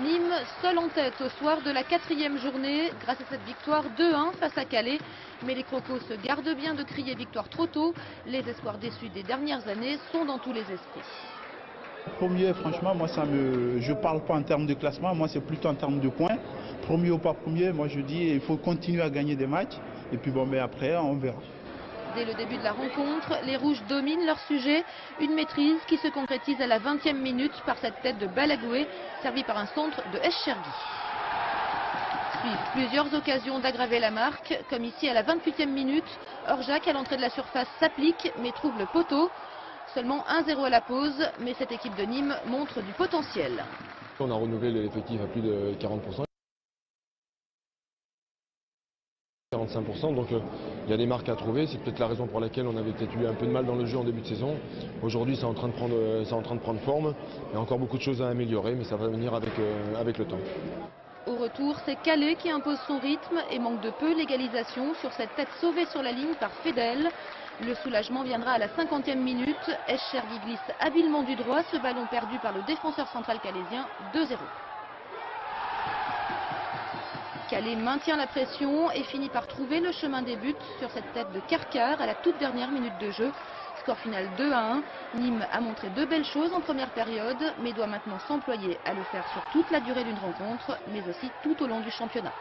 Nîmes seul en tête au soir de la 4e journée grâce à cette victoire 2-1 face à Calais. Mais les Crocos se gardent bien de crier victoire trop tôt. Les espoirs déçus des dernières années sont dans tous les esprits. Premier, franchement, moi je parle pas en termes de classement, moi c'est plutôt en termes de points. Premier ou pas premier, moi je dis il faut continuer à gagner des matchs et puis bon, mais après on verra. Dès le début de la rencontre, les Rouges dominent leur sujet. Une maîtrise qui se concrétise à la 20e minute par cette tête de Balagoué, servie par un centre de Eschergui. Suivent plusieurs occasions d'aggraver la marque, comme ici à la 28e minute. Orjac à l'entrée de la surface s'applique, mais trouve le poteau. Seulement 1-0 à la pause, mais cette équipe de Nîmes montre du potentiel. On a renouvelé l'effectif à plus de 40%. 45%, donc il y a des marques à trouver. C'est peut-être la raison pour laquelle on avait peut-être eu un peu de mal dans le jeu en début de saison. Aujourd'hui, c'est en train de prendre forme. Il y a encore beaucoup de choses à améliorer, mais ça va venir avec le temps. Au retour, c'est Calais qui impose son rythme et manque de peu l'égalisation sur cette tête sauvée sur la ligne par Fedel. Le soulagement viendra à la 50e minute. Eschergui glisse habilement du droit ce ballon perdu par le défenseur central calaisien, 2-0. Calais maintient la pression et finit par trouver le chemin des buts sur cette tête de Carcar à la toute dernière minute de jeu. Score final 2-1. Nîmes a montré de belles choses en première période, mais doit maintenant s'employer à le faire sur toute la durée d'une rencontre, mais aussi tout au long du championnat.